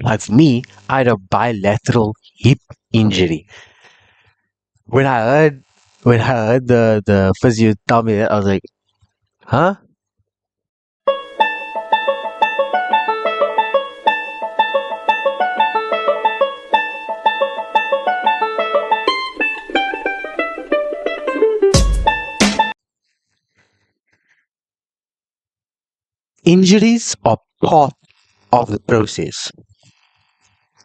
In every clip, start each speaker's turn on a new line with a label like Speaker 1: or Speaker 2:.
Speaker 1: Like for me, I had a bilateral hip injury. When I heard when I heard the physio tell me that, I was like, huh? Injuries are part of the process,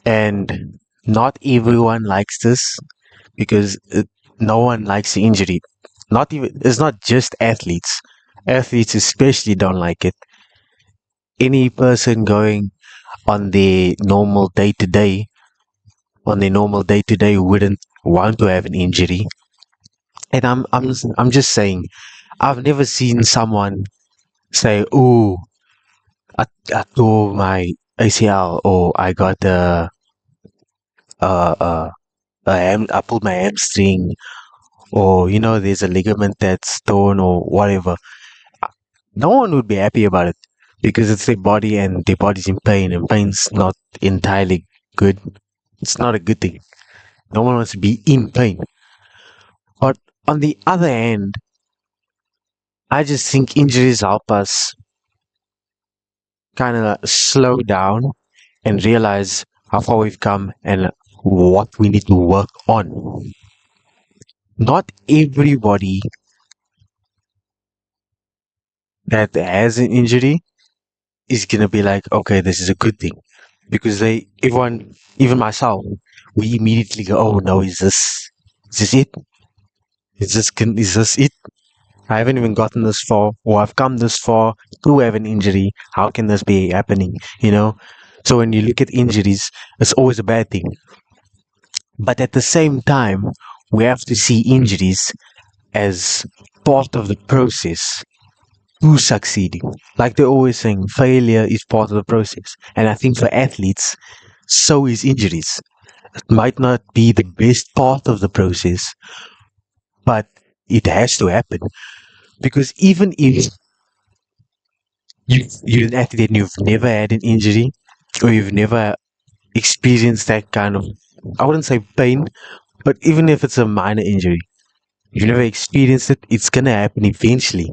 Speaker 1: and not everyone likes this because no one likes the injury. Not even it's not just athletes. Athletes especially don't like it. Any person going on their normal day to day wouldn't want to have an injury. And I'm just saying, I've never seen someone say, "Oh, I tore my ACL," or "I got uh, I pulled my hamstring," or there's a ligament that's torn or whatever. No one would be happy about it because it's their body and their body's in pain, and pain's not entirely good. It's not a good thing. No one wants to be in pain. But on the other hand, I just think injuries help us kind of slow down and realize how far we've come and what we need to work on. Not everybody that has an injury is gonna be like, okay, this is a good thing. Because everyone, even myself, we immediately go, oh no, is this it? Is this it? I haven't even gotten this far, or I've come this far to have an injury. How can this be happening? You know? So when you look at injuries, it's always a bad thing. But at the same time, we have to see injuries as part of the process to succeeding. Like they're always saying, failure is part of the process. And I think for athletes, so is injuries. It might not be the best part of the process, but it has to happen. Because even if you're an athlete and you've never had an injury, or you've never experienced that kind of, I wouldn't say pain, but even if it's a minor injury, you've never experienced it, it's gonna happen eventually.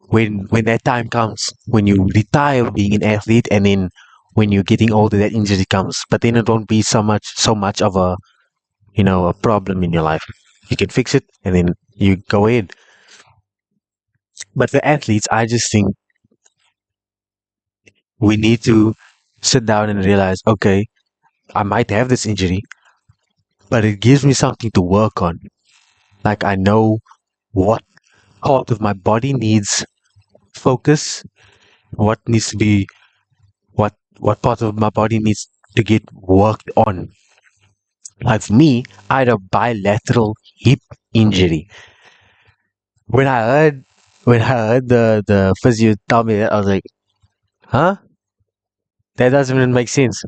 Speaker 1: When that time comes, when you retire being an athlete, and then when you're getting older, that injury comes. But then it won't be so much of a problem in your life. You can fix it, and then you go ahead. But for athletes, I just think we need to sit down and realize, okay, I might have this injury, but it gives me something to work on. Like I know what part of my body needs focus, what needs to be what part of my body needs to get worked on. Like for me, I had a bilateral hip injury. When I heard when I heard the physio tell me that, I was like, huh? That doesn't even make sense.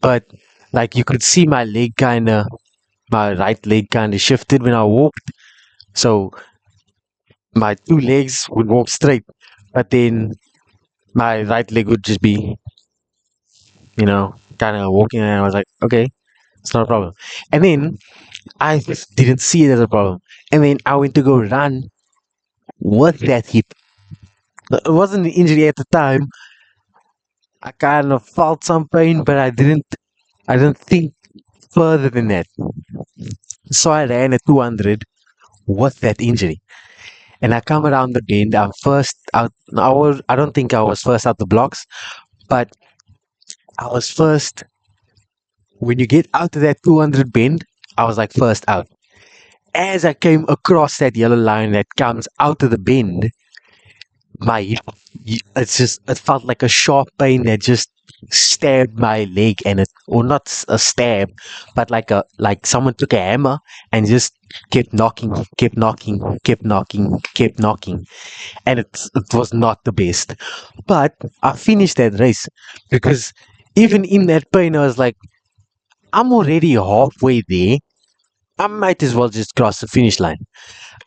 Speaker 1: But like you could see my right leg kinda shifted when I walked. So my two legs would walk straight, but then my right leg would just be, kind of walking, and I was like, okay, it's not a problem. And then I just didn't see it as a problem. And then I went to go run with that hip. It wasn't an injury at the time. I kind of felt some pain, but I didn't think further than that. So I ran at 200 with that injury. And I come around the bend. I'm first out. I don't think I was first out the blocks, but I was first. When you get out of that 200 bend, I was like first out. As I came across that yellow line that comes out of the bend, my it felt like a sharp pain that just stabbed my leg, and or not a stab, but like someone took a hammer and just kept knocking, kept knocking, kept knocking, kept knocking, and it was not the best. But I finished that race because even in that pain, I was like, I'm already halfway there. I might as well just cross the finish line.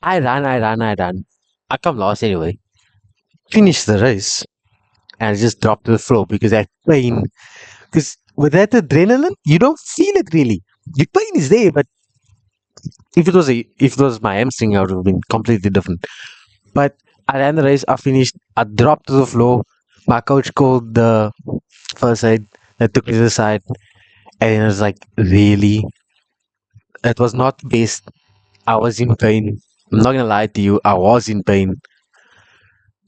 Speaker 1: I ran, I ran, I ran. I come last anyway. Finished the race and I just dropped to the floor because that pain. Because With that adrenaline, you don't feel it really. The pain is there, but if it was my hamstring, I would have been completely different. But I ran the race, I finished, I dropped to the floor. My coach called the first aid that took me to the side, and it was like, really? It was not best. I was in pain. I'm not gonna lie to you, I was in pain.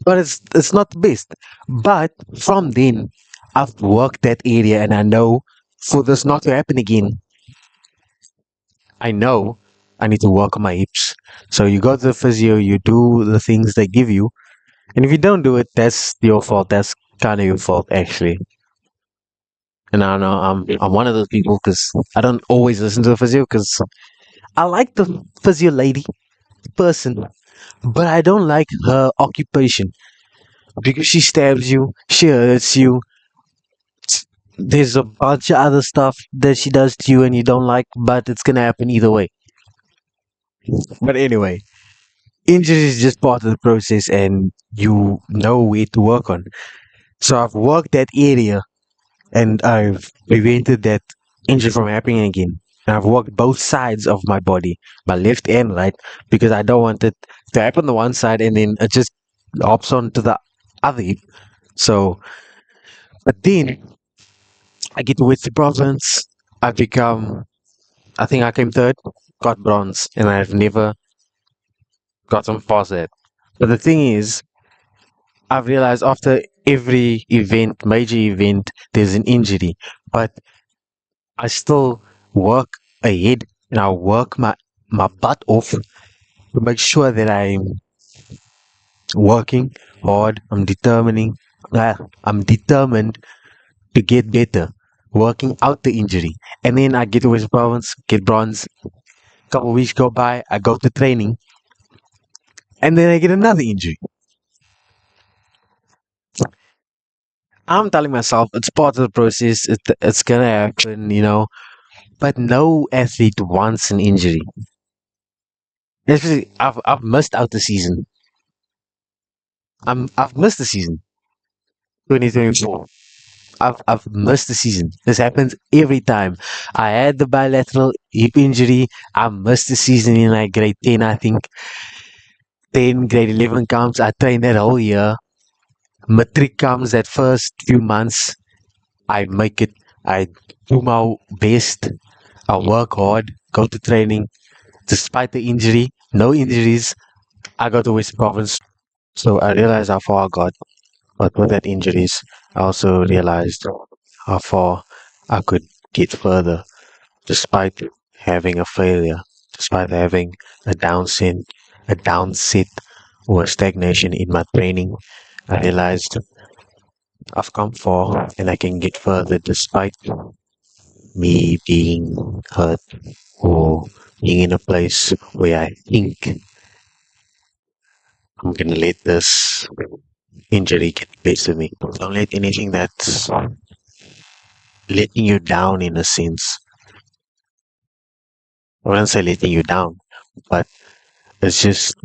Speaker 1: But it's not the best. But from then, I've worked that area and I know for this not to happen again, I know I need to work on my hips. So you go to the physio, you do the things they give you, and if you don't do it, that's your fault. That's kind of your fault, actually. And I know I'm one of those people because I don't always listen to the physio because I like the physio lady person, but I don't like her occupation because she stabs you, she hurts you. There's a bunch of other stuff that she does to you and you don't like, but it's gonna happen either way. But anyway, injury is just part of the process and you know where to work on. So I've worked that area and I've prevented that injury from happening again. And I've worked both sides of my body, my left and right, because I don't want it to happen on one side and then it just hops on to the other hip. So, but then I get with the province. I become, I think I came third, got bronze, and I've never gotten past that. But the thing is, I've realized after every event, major event, there's an injury, but I still work ahead and I work my butt off to make sure that I'm working hard. I'm determined to get better, working out the injury. And then I get to West Province, get bronze. Couple of weeks go by, I go to training, and then I get another injury. I'm telling myself it's part of the process. It's gonna happen, But no athlete wants an injury. Especially, I've missed out the season. I've missed the season, 2024. I've missed the season. This happens every time. I had the bilateral hip injury. I missed the season in like grade 10, I think. Then grade 11 comes. I trained that whole year. Matric comes that first few months. I make it. I do my best. I work hard, go to training. Despite the injury, no injuries, I got to West Province. So I realized how far I got. But with that injuries, I also realized how far I could get further despite having a failure, despite having a downset or a stagnation in my training. I realized I've come far and I can get further despite me being hurt or being in a place where I think I'm gonna let this injury get the best of me. Don't let anything that's letting you down in a sense. I wouldn't say letting you down, but it's just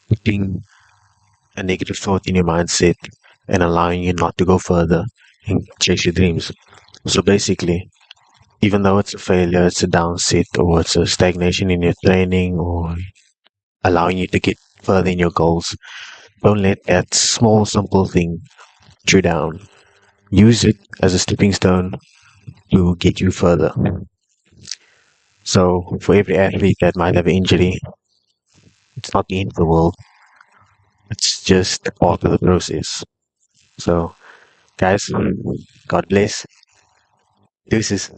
Speaker 1: putting a negative thought in your mindset and allowing you not to go further and chase your dreams. So basically, even though it's a failure, it's a downset, or it's a stagnation in your training, or allowing you to get further in your goals, don't let that small, simple thing get you down. Use it as a stepping stone to get you further. So, for every athlete that might have an injury, it's not the end of the world. It's just part of the process. So, guys, God bless. Deuces.